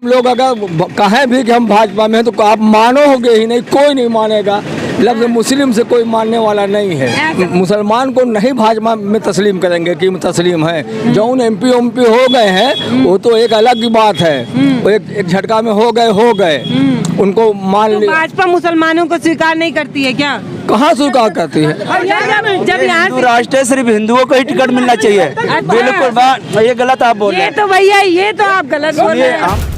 लोग अगर कहें भी कि हम भाजपा में हैं तो आप मानोगे ही नहीं, कोई नहीं मानेगा। लफ्ज़ मुस्लिम से कोई मानने वाला नहीं है। मुसलमान को नहीं भाजपा में तस्लीम करेंगे कि तस्लीम है। जो उन एमपी हो गए हैं वो तो एक अलग की बात है, वो एक झटका में हो गए उनको मान लिया। भाजपा मुसलमानों को स्वीकार नहीं करती है क्या? कहाँ स्वीकार करती है? जब यहाँ से राष्ट्र सिर्फ हिंदुओं को ही टिकट मिलना चाहिए। बिल्कुल बात ये गलत आप बोल रहे ये हैं। तो भैया ये तो आप गलत बोल रहे हैं।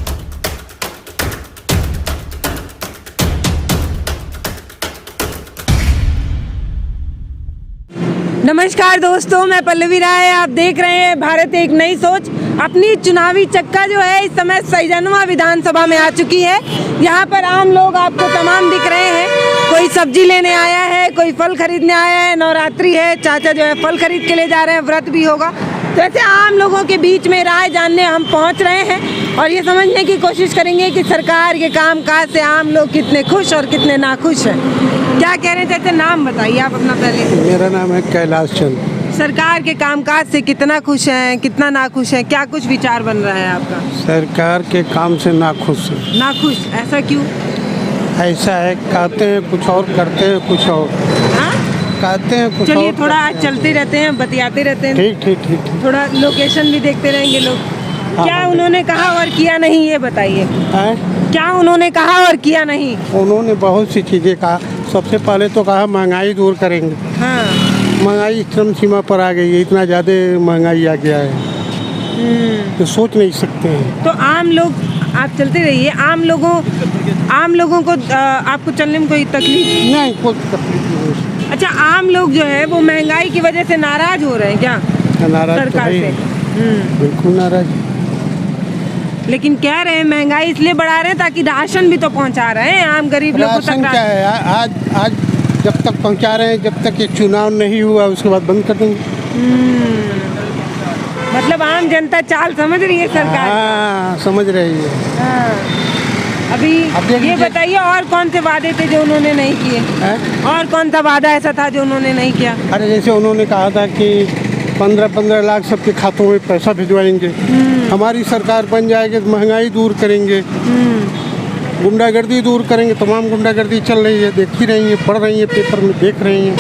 नमस्कार दोस्तों, मैं पल्लवी राय, आप देख रहे हैं भारत एक नई सोच। अपनी चुनावी चक्का जो है इस समय सैजनवा विधानसभा में आ चुकी है। यहाँ पर आम लोग आपको तमाम दिख रहे हैं। कोई सब्जी लेने आया है, कोई फल खरीदने आया है, नवरात्रि है, चाचा जो है फल खरीद के ले जा रहे हैं, व्रत भी होगा। तो ऐसे आम लोगों के बीच में राय जानने हम पहुँच रहे हैं और ये समझने की कोशिश करेंगे कि सरकार के काम काज से आम लोग कितने खुश और कितने नाखुश हैं। क्या कह रहे हैं चाचा? नाम बताइए आप अपना पहले। मेरा नाम है कैलाश चंद। सरकार के कामकाज से कितना खुश हैं, कितना नाखुश हैं, क्या कुछ विचार बन रहा है आपका? सरकार के काम से नाखुश है। नाखुश, ऐसा क्यों? ऐसा है, कहते हैं कुछ और, करते हैं कुछ और। हाँ? कहते हैं कुछ चलिए और, थोड़ा करते हैं। चलते रहते हैं, बतियाते रहते हैं। ठीक। थोड़ा लोकेशन भी देखते रहेंगे लोग। हाँ, क्या हाँ, उन्होंने कहा और किया नहीं, ये बताइए। हैं? क्या उन्होंने कहा और किया नहीं? उन्होंने बहुत सी चीज़ें कहा। सबसे पहले तो कहा महंगाई दूर करेंगे। हाँ। महंगाई चरम सीमा पर आ गई है, इतना ज़्यादा महंगाई आ गया है तो सोच नहीं सकते हैं। तो आम लोग, आप चलते रहिए, आम लोगों को आपको चलने में कोई तकलीफ? नहीं, कोई तकलीफ नहीं। अच्छा, आम लोग जो है वो महंगाई की वजह से नाराज हो रहे हैं क्या नाराज तो सरकार है, से? बिल्कुल नाराज। लेकिन कह रहे हैं महंगाई इसलिए बढ़ा रहे हैं ताकि राशन भी तो पहुंचा रहे हैं आम गरीब लोगों राशन तक। क्या है? आज जब तक पहुंचा रहे हैं, जब तक ये चुनाव नहीं हुआ उसके बाद बंद कर देंगे। मतलब आम जनता चाल समझ रही है सरकार। हाँ, समझ रही है। हाँ। अभी अब देख ये लीजिए। बताइए और कौन से वादे थे जो उन्होंने नहीं किए? हैं? और कौन सा वादा ऐसा था जो उन्होंने नहीं किया? अरे जैसे उन्होंने कहा था कि 15-15 लाख सबके खातों में पैसा भिजवाएंगे। हमारी सरकार बन जाएगी तो महंगाई दूर करेंगे, गुंडागर्दी दूर करेंगे। तमाम गुंडागर्दी चल रही है, देख ही रही है, पढ़ रही है, पेपर में देख रही हैं।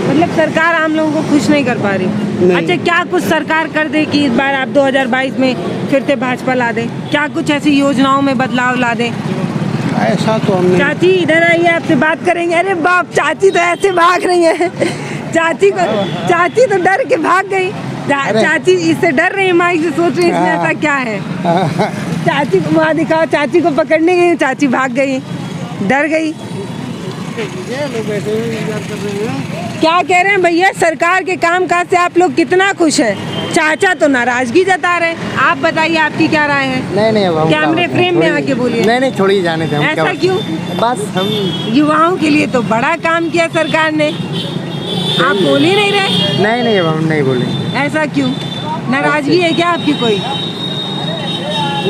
मतलब सरकार आम लोगों को खुश नहीं कर पा रही। नहीं। अच्छा, क्या कुछ सरकार कर दे कि इस बार आप 2022 में फिर से भाजपा ला दे? क्या कुछ ऐसी योजनाओं में बदलाव ला दे? ऐसा तो हमने। चाची इधर आइए, आपसे बात करेंगे। अरे बाप, चाची तो ऐसे भाग रही है। चाची तो डर के भाग गई। चाची इससे डर रही है, माइक से सोच रही है इसमें ऐसा क्या है। चाची को वहाँ दिखाओ, चाची को पकड़ने गई, चाची भाग गई, डर गई। क्या कह रहे हैं भैया, सरकार के काम काज से आप लोग कितना खुश हैं? चाचा तो नाराजगी जता रहे हैं। आप बताइए, आपकी क्या राय है? नहीं अब हम कैमरे फ्रेम में आके बोलिए। नहीं छोड़िए, जाने दें। ऐसा क्यों? बस हम युवाओं के लिए तो बड़ा काम किया सरकार ने, आप बोल ही नहीं रहे। नहीं अब हम नहीं बोले। ऐसा क्यों? नाराजगी है क्या आपकी कोई?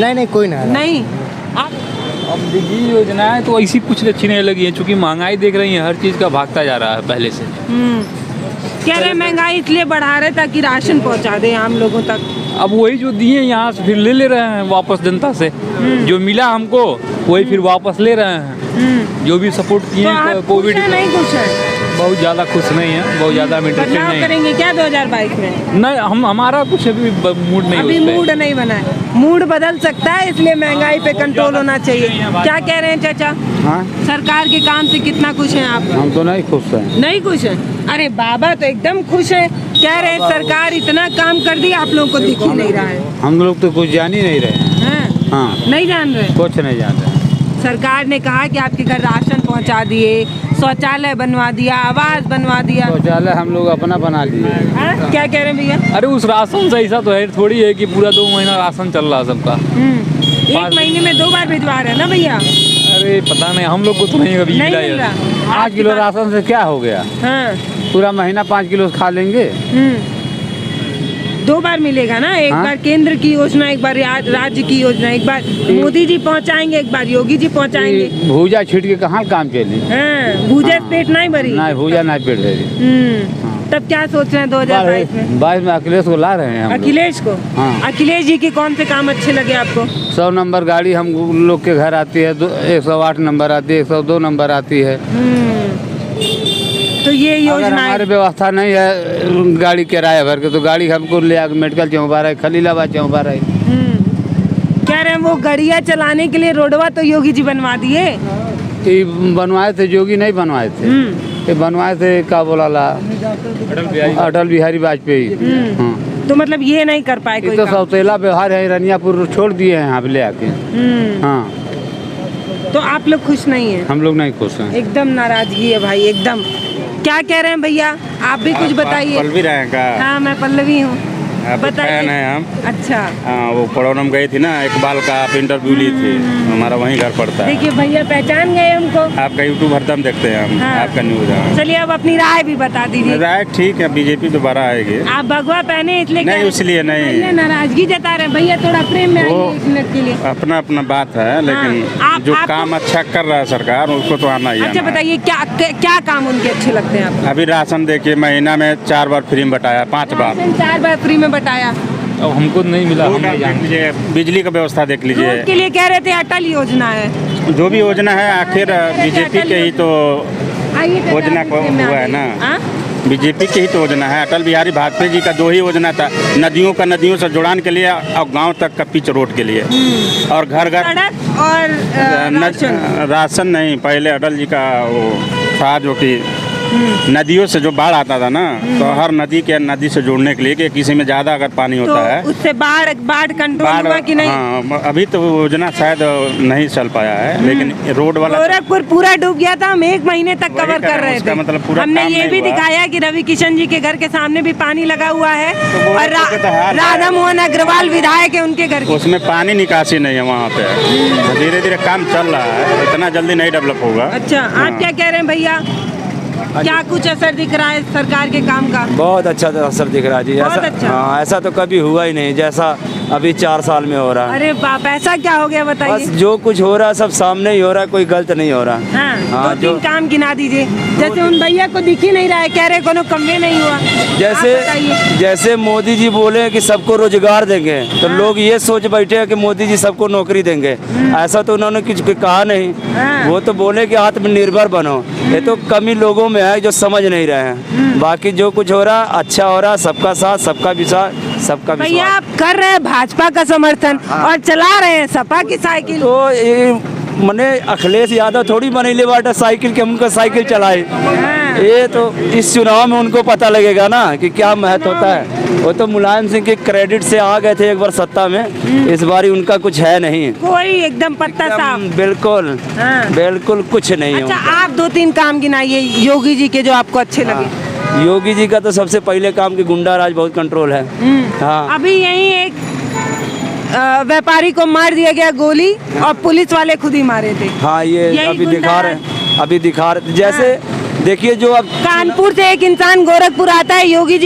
नहीं कोई ना। नहीं। आप अब देखिए, योजनाएं तो ऐसी कुछ अच्छी नहीं लगी है, क्योंकि महंगाई देख रही है, हर चीज़ का भागता जा रहा है पहले से। कह रहे महंगाई इसलिए बढ़ा रहे ताकि राशन पहुंचा दे आम लोगों तक। अब वही जो दिए यहाँ से फिर ले रहे हैं वापस जनता से। जो मिला हमको वही फिर वापस ले रहे हैं। जो भी सपोर्ट किए तो आप कोविड खुश हैं, नहीं खुश है? बहुत ज़्यादा खुश नहीं है, बहुत ज़्यादा इंटरेस्टेड बदलाव नहीं है। करेंगे क्या 2022 में? नहीं, हमारा कुछ अभी मूड नहीं अभी उस पे। मूड नहीं बना है। मूड बदल सकता है, इसलिए महंगाई पे कंट्रोल होना चाहिए। क्या कह रहे हैं चाचा? हाँ, सरकार के काम से कितना खुश हैं आप? हम तो नहीं खुश हैं। नहीं खुश हैं? अरे बाबा तो एकदम खुश है, कह रहे हैं सरकार इतना काम कर दी, आप लोगों को दिख ही नहीं रहा है। हम लोग तो कुछ जान ही नहीं रहे। हैं? हाँ, नहीं जान रहे? कुछ नहीं जान रहे। सरकार ने कहा कि आपके घर राशन पहुंचा दिए, शौचालय बनवा दिया, आवास बनवा दिया। शौचालय हम लोग अपना बना लिए। हाँ? क्या कह रहे हैं भैया? अरे उस राशन से ऐसा तो है थोड़ी है कि पूरा 2 महीना राशन चल रहा है सबका। 1 महीने में 2 बार भिजवा रहे हैं ना भैया? अरे पता नहीं, हम लोग को तो नहीं कभी नहीं मिला मिल है। रहा। 5 किलो राशन से क्या हो गया? हाँ। पूरा महीना 5 किलो खा लेंगे। 2 बार मिलेगा ना, एक हाँ? बार केंद्र की योजना, एक बार राज्य की योजना, एक बार मोदी जी पहुंचाएंगे, एक बार योगी जी पहुंचाएंगे। भूजा छीट के कहाँ काम चली? हाँ, भूजा से पेट नहीं भरी। नहीं भूजा नहीं पेट रही। हम्म। तब क्या सोच रहे हैं 2022 में? 22 में अखिलेश को ला रहे हैं हम लोग। अखिलेश को? हाँ। अखिलेश जी के कौन से काम अच्छे लगे आपको? 100 नंबर गाड़ी हम लोग के घर आती है, 108 नंबर आती है, 102 नंबर आती है। तो ये अगर योजना हमारे व्यवस्था नहीं है गाड़ी किराया भर के, तो गाड़ी हमको ले आकर मेडिकल चौबा रहा है, खलीलाबाद चौबा रहा है। कह रहे हैं वो गाड़ियाँ चलाने के लिए रोडवा तो योगी जी बनवा दिए। ये बनवाए थे, योगी नहीं बनवाए थे, ये बनवाए थे क्या बोला ला, अटल बिहारी वाजपेयी। हाँ। तो मतलब ये नहीं कर पाए ये कोई तो काम। सौतेला व्यवहार है, रनियापुर छोड़ दिए हैं यहाँ पे ले आके। हाँ, तो आप लोग खुश नहीं हैं? हम लोग नहीं खुश हैं। एकदम नाराजगी है भाई, एकदम। क्या कह रहे हैं भैया, आप भी कुछ बताइए। पल्लवी रहेगा। हाँ, मैं पल्लवी हूँ, आप बताइए। फैन हैं हम। अच्छा, हाँ, वो प्रोग्राम गई थी ना, इकबाल का आप इंटरव्यू ली थी, हमारा वहीं घर पड़ता है। देखिए भैया पहचान गए हमको। आपका यूट्यूब हरदम देखते हैं हम, हाँ। आपका न्यूज। हाँ। चलिए अब अपनी राय भी बता दीजिए। राय ठीक है, बीजेपी दोबारा आएगी। आप भगवा पहने इसलिए नहीं, कह रहे- इसलिए नहीं। भैया नाराजगी जता रहे हैं। भैया थोड़ा प्रेम में वो- आइए 1 मिनट के लिए। अपना अपना बात है, लेकिन हाँ, जो आपको- काम अच्छा कर रहा है सरकार, उसको तो आना ही अच्छा आना है। बताइए क्या काम उनके अच्छे लगते हैं आपको? अभी राशन देखिए, महीना में 4 बार फ्री में बटाया, 5 बार। राशन 4 बार फ्री में बटाया। अब हमको नहीं मिला, हम रोड नहीं आप देख जानते। लीजिए, बिजली का व्यवस्था देख रोड लीजिए, के लिए कह रहे थे अटल योजना है। जो भी योजना है आखिर बीजेपी के ही तो आइए चाचा, योजना आप को इसमें हुआ है आइए। ना। हाँ? बीजेपी की ही तो योजना है। अटल बिहारी वाजपेयी जी का 2 ही योजना था, नदियों से जुड़ान के लिए और गांव तक का पिच रोड के लिए, और घर घर सड़क और राशन। राशन नहीं, पहले अटल जी का वो था जो कि नदियों से जो बाढ़ आता था ना, तो हर नदी से जोड़ने के लिए कि किसी में ज़्यादा अगर पानी तो होता है, उससे बाढ़ कंट्रोल हुआ कि नहीं? हाँ, अभी तो वो योजना शायद नहीं चल पाया है, लेकिन रोड वाला गोरखपुर पूरा डूब गया था, हम 1 महीने तक वही कवर कह कर रहे रहे हैं, उसका थे। मतलब पूरा हमने काम ये नहीं भी हुआ। दिखाया कि रवि किशन जी के घर के सामने भी पानी लगा हुआ है, गोरखपुर और के तो हाल है। राधा मोहन अग्रवाल विधायक है उनके घर के। उसमें पानी निकासी नहीं है वहाँ पे। धीरे धीरे काम चल रहा है, इतना जल्दी नहीं डेवलप होगा। अच्छा, आप क्या कह रहे हैं भैया, क्या कुछ असर दिख रहा है सरकार के काम का? बहुत अच्छा असर दिख रहा है जी। बहुत ऐसा अच्छा। हाँ, ऐसा तो कभी हुआ ही नहीं जैसा अभी 4 साल में हो रहा है। अरे बाप, ऐसा क्या हो गया बस बताइए। जो कुछ हो रहा है सब सामने ही हो रहा है, कोई गलत नहीं हो रहा। हाँ, हाँ, 2-3 काम गिना दीजिए। जैसे उन भैया को दिख ही नहीं रहा है, कह रहे कोनो कमे नहीं हुआ। जैसे आप बताइए। जैसे मोदी जी बोले कि सबको रोजगार देंगे, तो लोग ये सोच बैठे हैं कि मोदी जी सबको नौकरी देंगे। ऐसा तो उन्होंने कुछ कहा नहीं। हाँ। वो तो बोले कि आत्मनिर्भर बनो। ये तो कमी लोगों में है जो समझ नहीं रहे हैं। बाकी जो कुछ हो रहा अच्छा हो रहा, सबका साथ, सबका विश्वास, सबका भैया विश्वास। आप कर रहे हैं भाजपा का समर्थन और चला रहे हैं सपा की साइकिल। तो ये मने अखिलेश यादव थोड़ी बनैले बाटा साइकिल के, उनका साइकिल चलाए। हाँ। ये तो इस चुनाव में उनको पता लगेगा ना कि क्या महत्व होता है। वो तो मुलायम सिंह के क्रेडिट से आ गए थे एक बार सत्ता में, इस बार उनका कुछ है नहीं। कोई एकदम पत्ता साफ। बिल्कुल हाँ। बिल्कुल कुछ नहीं है अच्छा, उनका। आप 2-3 काम गिनाइए योगी जी के जो आपको अच्छे लगे। योगी जी का तो सबसे पहले काम की गुंडा राज बहुत कंट्रोल है। हाँ। अभी यही एक व्यापारी को मार दिया गया गोली, और पुलिस वाले खुद ही मारे थे। हाँ, ये यही अभी गुंडा दिखा रहे राज। हैं, अभी दिखा रहे जैसे देखिए जो अब कानपुर से एक इंसान गोरखपुर आता है योगी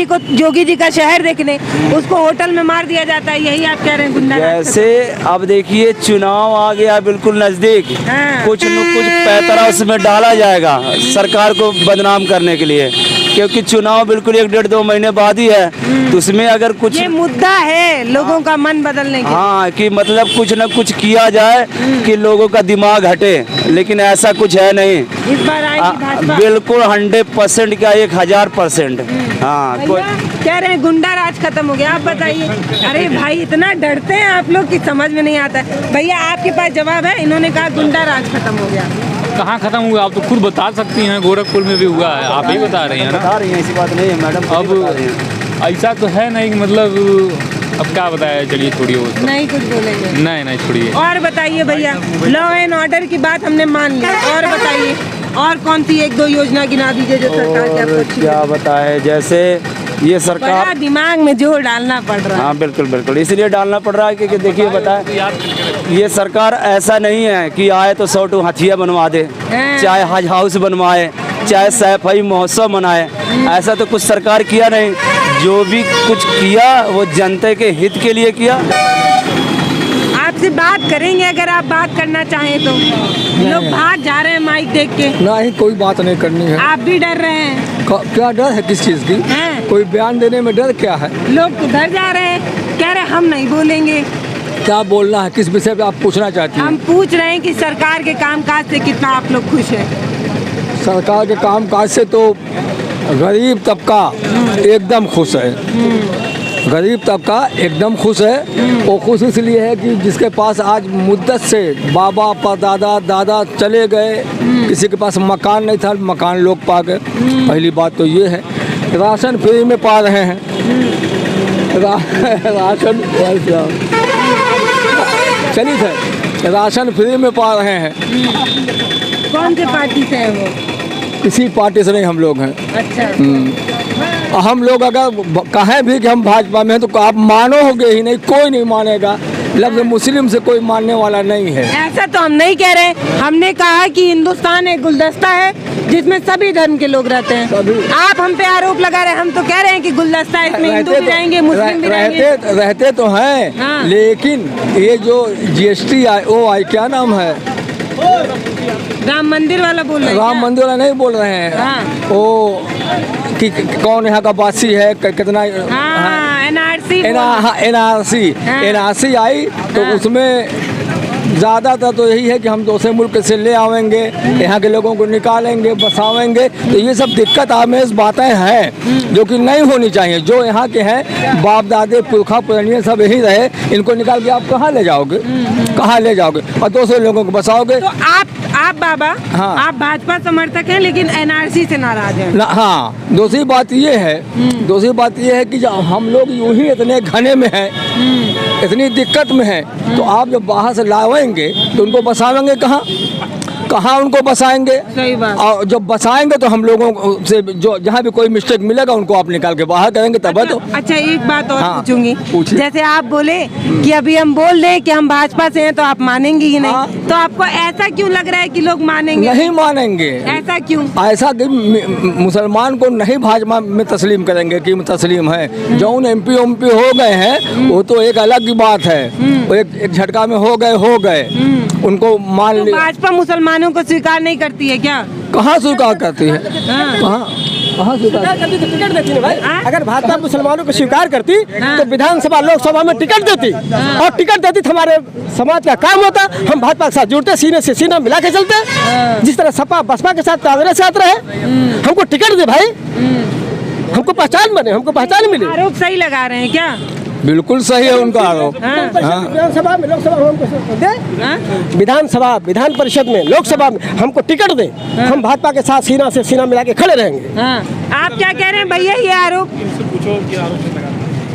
जी का शहर देखने, उसको होटल में मार दिया जाता है। यही आप कह रहे हैं गुंडा राज जैसे अब देखिए चुनाव आ गया बिल्कुल नजदीक, हाँ। कुछ न कुछ पैतरा उसमें डाला जाएगा सरकार को बदनाम करने के लिए, क्योंकि चुनाव बिल्कुल 1-1.5-2 महीने बाद ही है। तो उसमें अगर कुछ ये मुद्दा है लोगों का मन बदलने के। हाँ, कि मतलब कुछ न कुछ किया जाए कि लोगों का दिमाग हटे, लेकिन ऐसा कुछ है नहीं। इस बार आएगी भाजपा। बिल्कुल 100% क्या 1000%। हाँ, भैया कह रहे हैं गुंडा राज खत्म हो गया, आप बताइए। अरे भाई इतना डरते हैं आप लोग कि समझ में नहीं आता है। भैया आपके पास जवाब है? इन्होंने कहा गुंडा राज खत्म हो गया। कहाँ खत्म हुआ, आप तो खुद बता सकती हैं। गोरखपुर में भी हुआ है, आप ही बता रही हैं ना। बता रही हैं, ऐसी बात नहीं है मैडम। अब बता रही हैं। ऐसा तो है नहीं कि मतलब अब क्या बताया, चलिए छोड़िए वो तो। नहीं कुछ बोलेंगे। नहीं छोड़िए। और बताइए भैया, लॉ एंड ऑर्डर की बात हमने मान ली, और बताइए और कौन सी 1-2 योजना गिना दीजिए जो सरकार की आपको और अच्छी क्या लगी। बताए, जैसे ये बड़ा सरकार दिमाग में जोर डालना पड़ रहा है। हाँ बिल्कुल बिल्कुल, इसलिए डालना पड़ रहा है कि देखिए बताए, ये सरकार ऐसा नहीं है कि आए तो 100 हथिया बनवा दे, हाँ। चाहे हज हाउस बनवाए, चाहे सैफई महोत्सव मनाए। ऐसा तो कुछ सरकार किया नहीं। जो भी कुछ किया वो जनता के हित के लिए किया। आपसे बात करेंगे अगर आप बात करना चाहें तो। लोग भाग जा रहे हैं माइक देख के। नहीं, कोई बात नहीं करनी है। आप भी डर रहे हैं? क्या डर है किस चीज़ की? हैं? कोई बयान देने में डर क्या है? लोग उधर जा रहे हैं, कह रहे हम नहीं बोलेंगे। क्या बोलना है, किस विषय पे आप पूछना चाहती हैं? हम पूछ रहे हैं कि सरकार के कामकाज से कितना आप लोग खुश हैं? सरकार के कामकाज से तो गरीब तबका एकदम खुश है। गरीब तबका एकदम खुश है। वो खुश इसलिए है कि जिसके पास आज मुद्दत से बाबा परदादा दादा चले गए, किसी के पास मकान नहीं था, मकान लोग पा गए। पहली बात तो ये है। राशन फ्री में पा रहे हैं। राशन चलिए सर, राशन फ्री में पा रहे हैं। कौन से पार्टी से है वो? किसी पार्टी से नहीं, हम लोग हैं। अच्छा। हम लोग अगर कहें भी कि हम भाजपा में हैं तो आप मानोगे ही नहीं, कोई नहीं मानेगा। लफ्ज़ मुस्लिम से कोई मानने वाला नहीं है। ऐसा तो हम नहीं कह रहे, हमने कहा कि हिंदुस्तान एक गुलदस्ता है जिसमें सभी धर्म के लोग रहते हैं। आप हम पे आरोप लगा रहे हैं, हम तो कह रहे हैं कि गुलदस्ता है, इसमें हिंदू भी रहेंगे, मुस्लिम भी रहेंगे। रहते तो हैं। हाँ। लेकिन ये जो GST आई क्या नाम है? राम मंदिर वाला बोल रहे हैं? राम मंदिर वाला नहीं बोल रहे हैं। हाँ। वो कि कौन यहाँ का वासी है, कितना NRC आई तो उसमें ज़्यादातर तो यही है कि हम दूसरे मुल्क से ले आवेंगे, यहाँ के लोगों को निकालेंगे, बसावेंगे। तो ये सब दिक्कत आमेज बातें हैं जो कि नहीं होनी चाहिए। जो यहाँ के हैं, बाप दादे पुरखा पुरानिया सब यही रहे, इनको निकाल के आप कहाँ ले जाओगे? कहाँ ले जाओगे और दूसरे लोगों को बसाओगे? तो आप बाबा, हाँ। आप भाजपा समर्थक हैं लेकिन NRC से नाराज हैं। हाँ, दूसरी बात ये है कि जब हम लोग यूं ही इतने घने में हैं, इतनी दिक्कत में हैं, तो आप जब बाहर से लावेंगे तो उनको बसावेंगे कहाँ उनको बसाएंगे? सही बात। और जब बसाएंगे तो हम लोगों से जो जहाँ भी कोई मिस्टेक मिलेगा उनको आप निकाल के बाहर करेंगे तब तो। अच्छा, एक बात और हाँ, पूछूंगी। पूछिए। जैसे आप बोले कि अभी हम बोल दें कि हम भाजपा से हैं तो आप मानेंगे ही नहीं। हाँ। तो आपको ऐसा क्यों लग रहा है कि लोग मानेंगे? नहीं मानेंगे। ऐसा क्यों? ऐसा कि मुसलमान को नहीं भाजपा में तस्लीम करेंगे कि तस्लीम है। जो MP हो गए हैं वो तो एक अलग की बात है। वो एक झटका में हो गए उनको मान तो लिया। भाजपा मुसलमानों को स्वीकार नहीं करती है क्या? कहाँ स्वीकार करती है? हाँ। कहाँ स्वीकार? टिकट देती है भाई। अगर भाजपा मुसलमानों को स्वीकार करती तो विधानसभा लोकसभा में टिकट देती, और टिकट देती तो हमारे समाज का काम होता। हम भाजपा के साथ जुड़ते, सीने से सीना मिला के चलते, जिस तरह सपा बसपा के साथ तालरे साथ रहे। हमको टिकट दे भाई, हमको पहचान बने, हमको पहचान मिले। आरोप सही लगा रहे हैं क्या? बिल्कुल सही है उनका आरोप। विधानसभा में लोकसभा में हमको दे, विधान परिषद में लोकसभा में हमको टिकट दे। हम भाजपा के साथ सीना से सीना मिला के खड़े रहेंगे। आप क्या कह रहे हैं भैया? ये आरोप,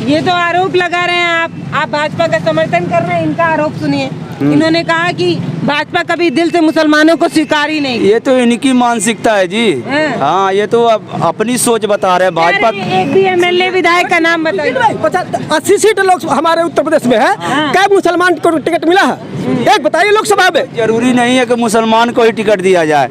ये तो आरोप लगा रहे हैं आप भाजपा का समर्थन कर रहे हैं। इनका आरोप सुनिए। इन्होंने कहा कि भाजपा कभी दिल से मुसलमानों को स्वीकार ही नहीं। ये तो इनकी मानसिकता है जी। हाँ, ये तो अपनी सोच बता रहे हैं। भाजपा एक भी MLA विधायक का नाम बताइए। 80 सीट लोग हमारे उत्तर प्रदेश में है। क्या मुसलमान को टिकट मिला है? एक बताइए लोकसभा में। जरूरी नहीं है कि मुसलमान को ही टिकट दिया जाए।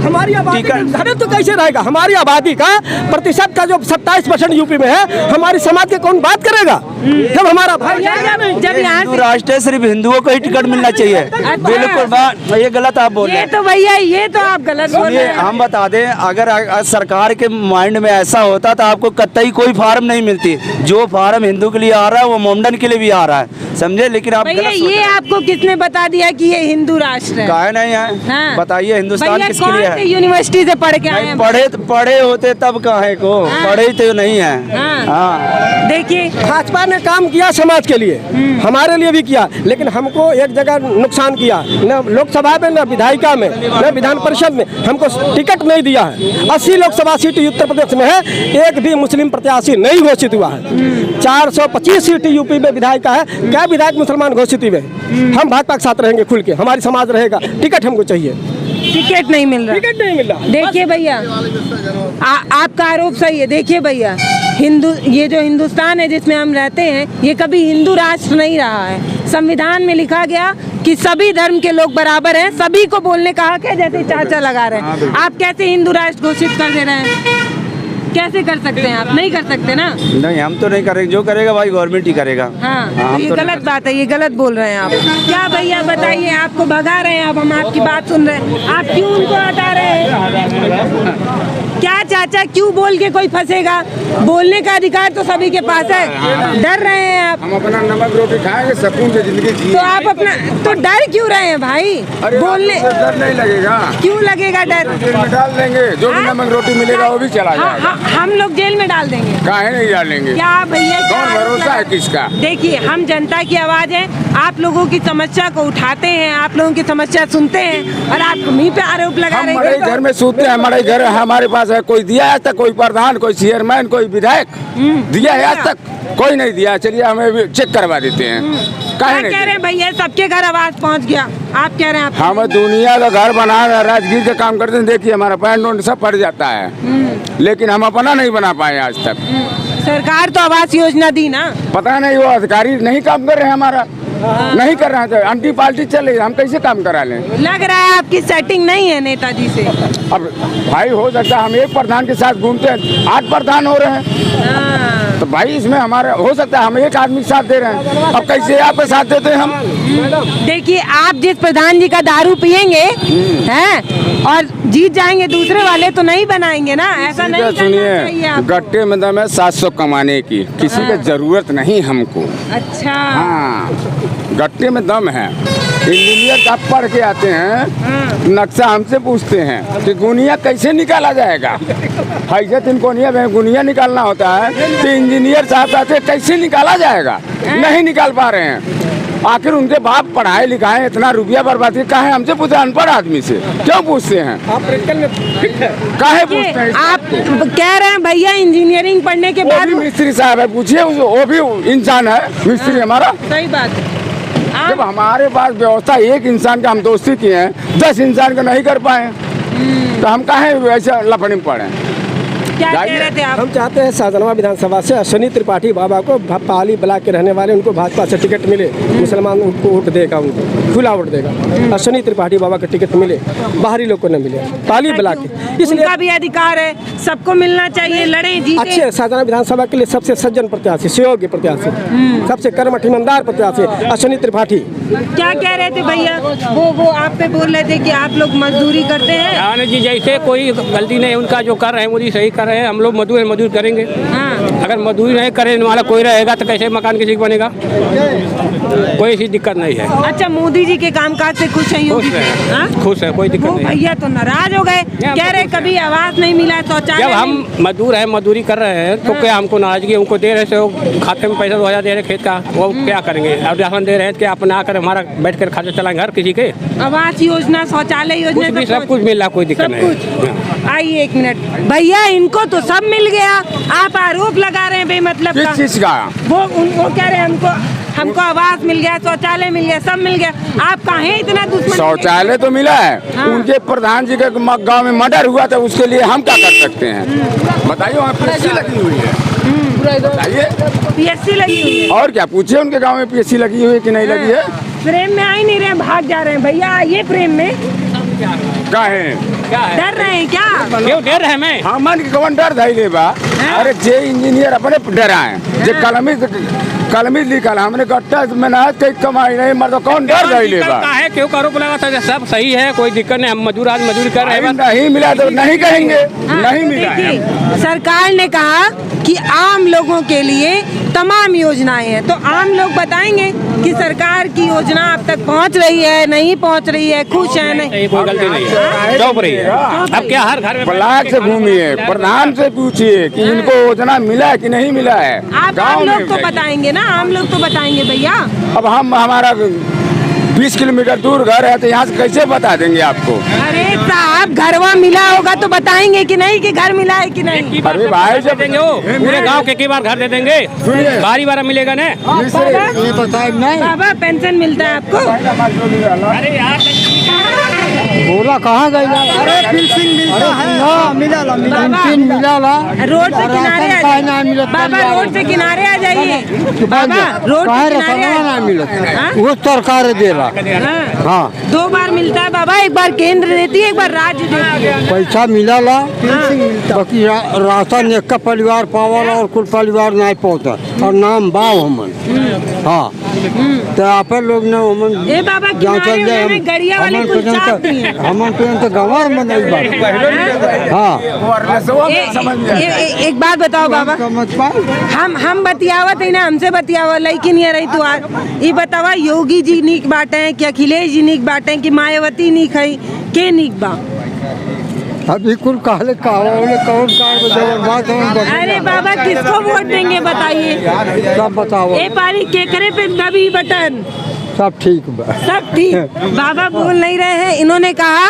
हमारी आबादी तो कैसे रहेगा? हमारी आबादी का प्रतिशत का जो 27% यूपी में है, हमारी समाज के कौन बात करेगा? जब हमारा भाई जब यहाँ राष्ट्र सिर्फ हिंदुओं को ही टिकट मिलना चाहिए। बिल्कुल बात, ये गलत आप बोल रहे हैं। ये तो भैया, ये तो आप गलत बोल रहे हैं। हम बता दें, अगर सरकार के माइंड में ऐसा होता तो आपको कतई कोई फार्म नहीं मिलती। जो फार्म हिंदू के लिए आ रहा है वो मोमडन के लिए भी आ रहा है, समझे? लेकिन आप भैया, ये आपको किसने बता दिया कि ये हिंदू राष्ट्र है? काहे नहीं है? हाँ। बताइए, हिंदुस्तान किसके लिए है? यूनिवर्सिटी से पढ़ के आए हैं? पढ़े होते तब काहे को? पढ़े तो नहीं है। हाँ। देखिए, भाजपा ने काम किया समाज के लिए, हमारे लिए भी किया, लेकिन हमको एक जगह नुकसान किया। न लोकसभा में, न विधायिका में, न विधान परिषद में हमको टिकट नहीं दिया है। 80 लोकसभा सीट उत्तर प्रदेश में है, एक भी मुस्लिम प्रत्याशी नहीं घोषित हुआ है। 425 सीट यूपी में विधायिका है, क्या विधायक मुसलमान घोषित हुए? हम भाजपा के साथ रहेंगे खुल के, हमारी समाज रहेगा। टिकट हमको चाहिए। टिकट नहीं मिल रहा। टिकट नहीं मिल रहा। देखिए भैया, आपका आरोप सही है। देखिए भैया, ये जो हिंदुस्तान है जिसमें हम रहते हैं, ये कभी हिंदू राष्ट्र नहीं रहा है। संविधान में लिखा गया कि सभी धर्म के लोग बराबर हैं, सभी को बोलने का हक है, जैसे चाचा लगा रहे हैं। आप कैसे हिंदू राष्ट्र घोषित कर दे रहे हैं? कैसे कर सकते हैं आप? नहीं कर सकते ना। नहीं, हम तो नहीं करेंगे, जो करेगा भाई गवर्नमेंट ही करेगा। हाँ, तो हम ये तो नहीं गलत बात है, ये गलत बोल रहे हैं आप। क्या भैया बताइए, आपको भगा रहे हैं, अब हम आपकी बात सुन रहे हैं, आप क्यों उनको हटा रहे हैं? क्या चाचा, क्यों बोल के कोई फंसेगा? बोलने का अधिकार तो सभी के पास है, डर रहे हैं आप? हम अपना नमक रोटी खाएंगे, सुकून से जिंदगी जिए। तो आप अपना तो डर क्यों रहे हैं भाई? बोलने डर नहीं लगेगा, क्यों लगेगा डर? जेल में डाल देंगे, जो भी नमक रोटी मिलेगा वो भी चला जाएगा। हम लोग जेल में डाल देंगे? काहे नहीं डालेंगे? क्या भैया, कौन भरोसा है किसका? देखिए, हम जनता की आवाज है, आप लोगों की समस्या को उठाते हैं, आप लोगों की समस्या सुनते हैं और आप हम ही पे आरोप लगा रहे हमारे घर में सोते हैं, हमारे घर हमारे पास है, कोई दिया है तक? कोई प्रधान, कोई चेयरमैन, कोई विधायक दिया है आज तक? कोई नहीं दिया। चलिए हमें भी चेक करवा देते हैं। क्या कह रहे हैं भैया, सबके घर आवाज पहुंच गया, आप कह रहे हैं? हम दुनिया का घर बना रहे, राजगीर का काम करते हैं, देखिए हमारा पैंट वोट सब पड़ जाता है, लेकिन हम अपना नहीं बना पाए आज तक। सरकार तो आवास योजना दी ना, पता नहीं वो अधिकारी नहीं काम कर रहे हैं, हमारा नहीं कर रहे हैं, तो एंटी पार्टी चल रही है, हम कैसे काम करा लें? लग रहा है आपकी सेटिंग नहीं है नेताजी से। अब भाई हो सकता है हम एक प्रधान के साथ घूमते हैं, 8 प्रधान हो रहे हैं, तो भाई इसमें हमारा हो सकता है हम एक आदमी के साथ दे रहे हैं, अब कैसे आपके साथ देते हैं हम? देखिए, आप जिस प्रधान जी का दारू पियेंगे हैं और जीत जाएंगे, दूसरे वाले तो नहीं बनाएंगे ना, ऐसा नहीं करना चाहिए सुनिए, आपको। गट्टे में दम है 700 कमाने की, किसी की जरूरत नहीं हमको। अच्छा, हाँ, गट्टे में दम है। इंजीनियर का पढ़ के आते हैं, नक्शा हमसे पूछते हैं कि गुनिया कैसे निकाला जाएगा। ऐसे 3 कोनिया में गुनिया निकालना होता है, तो इंजीनियर साहब आते कैसे निकाला जाएगा, नहीं निकाल पा रहे हैं। आखिर उनके बाप पढ़ाए लिखाए, इतना रुपया बर्बाद काहे हमसे पूछे? अनपढ़ आदमी से क्यों पूछते हैं? काहे पूछते हैं? आप कह रहे हैं भैया इंजीनियरिंग पढ़ने के बाद मिस्त्री साहब है, पूछिए, वो भी इंसान है, मिस्त्री हमारा। सही बात है। जब हमारे पास व्यवस्था एक इंसान का हम दोस्ती किए हैं, 10 इंसान का नहीं कर पाए, तो हम काहे ऐसे लफड़े में पड़े? क्या कह रहे थे आप? हम चाहते हैं शाहजहां विधानसभा से अश्विनी त्रिपाठी बाबा को, पाली ब्लॉक के रहने वाले, उनको भाजपा से टिकट मिले, मुसलमान उनको वोट देगा, उनको खुला वोट देगा। अश्विनी त्रिपाठी बाबा का टिकट मिले, बाहरी लोग को न मिले, पाली ब्लॉक के, इसलिए उनका भी अधिकार है, सबको मिलना चाहिए, लड़े जीते। अच्छे शाहजहां विधानसभा के लिए सबसे सज्जन प्रत्याशी, सहयोगी प्रत्याशी, सबसे कर्मठ ईमानदार प्रत्याशी अश्विनी त्रिपाठी। क्या कह रहे थे भैया? वो आप पे बोल रहे थे कि आप लोग मजदूरी करते हैं। हाँ जी, जैसे कोई गलती नहीं, उनका जो कर रहे हैं मोदी सही कर रहे हैं, हम लोग मजदूर करेंगे। हाँ। अगर मजदूरी नहीं करे वाला कोई रहेगा तो कैसे मकान किसी को बनेगा? कोई ऐसी दिक्कत नहीं है। अच्छा, मोदी जी के कामकाज से खुश हैं? खुश है, खुश है, कोई दिक्कत नहीं। भैया तो नाराज हो गए, कह रहे कभी आवास नहीं मिला, शौचालय। जब हम मजदूर है, मजदूरी कर रहे हैं, तो क्या हमको नाराजगी? उनको दे रहे थे खाते में पैसा 2000 दे रहे खेत का, वो क्या करेंगे? अब राशन दे रहे हैं, क्या अपना आकर हमारा बैठ कर खर्चा चलाएंगे घर किसी के? आवास योजना, शौचालय योजना, सब कुछ मिल रहा, कोई दिक्कत नहीं। आइए एक मिनट भैया, इनको तो सब मिल गया, आप आरोप लगा रहे हैं बेमतलब किस चीज का? वो कह रहे हैं हमको आवास मिल गया, शौचालय मिल गया, सब मिल गया, आप काहे इतना दुश्मन? शौचालय तो मिला है। हाँ। उनके प्रधान जी का गांव में मर्डर हुआ था, उसके लिए हम क्या कर सकते हैं? बताइए, वहाँ पीएससी लगी हुई है, बताइए। पीएससी लगी हुई है? और क्या पूछिए, उनके गांव में पीएससी लगी हुई है कि नहीं लगी है? फ्रेम में आ ही नहीं रहे, भाग जा रहे हैं भैया, आइए फ्रेम में। काहे डर रहे हैं क्या? क्यों डर रहे हैं? मैं हमन के कौन डर धैले बा? अरे जे इंजीनियर अपने डराए, जे कलमी लिखल, हमने गट्टा मेहनत कई कमाई नहीं, मतलब कौन डर धैले बा? काहे क्यों आरोप लगा था? सब सही है, कोई दिक्कत नहीं, हम मजदूर आज मजदूरी कर रहे हैं। नहीं मिला तो नहीं कहेंगे, नहीं मिला है। देखिए, सरकार ने कहा कि आम लोगों के लिए तमाम योजनाएं हैं, तो आम लोग बताएंगे कि सरकार की योजना अब तक पहुंच रही है, नहीं पहुंच रही है, खुश है नहीं? कोई गलती नहीं है, चौप रही है। अब क्या हर घर में ब्लॉक से घूमिए, प्रधान से पूछिए कि इनको योजना मिला है कि नहीं मिला है। आप आम लोग तो बताएंगे ना, आम लोग तो बताएंगे भैया। अब हम हमारा 20 किलोमीटर दूर घर है, तो यहाँ से कैसे बता देंगे आपको? अरे साहब, घरवा मिला होगा तो बताएंगे कि नहीं कि घर मिला है कि नहीं? अरे भाई, जब देंगे वो पूरे गांव के बार घर दे देंगे, बारी बार मिलेगा ना। बाबा पेंशन मिलता है आपको? अरे यार बोला कहाँ गई अरे पेंशन मिलता है ना मिला पेंशन मिला ला रोड से किनारे आ जाइए बाबा, रोड से किनारे आ जाइए बाबा, रोड से किनारे ना मिला वो सरकार दे रहा। हाँ 2 बार मिलता है बाबा, एक बार केंद्र देती है, एक बार राज्य देती है। पैसा मिला ला बाकी राशन एक का परिवार पावाला और कुल परिवार नहीं पहुँचा और नाम बाव हमन। हाँ तो आप लोग ने हमन ए बाबा किनारे में गड़िया वाले कुछ चाहती हैं। हमन तो गंवार में नहीं बात। हाँ एक बात बताओ बाबा, हम बतियावत है ना, हमसे बतियावा लेकिन ये रही तू ये बतावा योगी जी नीक बाटे कि अखिलेश जी नीक बाटे कि मायावती नीक है, के नीक बा? अभी कुल कहले कौन बात। अरे बाबा किसको वोट देंगे बताइए, सब बताओ। ए पारी केकरे पे दबी बटन? सब ठीक बा, सब ठीक। बाबा बोल नहीं रहे हैं, इन्होंने कहा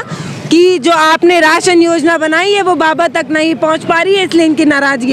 कि जो आपने राशन योजना बनाई है वो बाबा तक नहीं पहुंच पा रही है, इसलिए इनकी नाराजगी।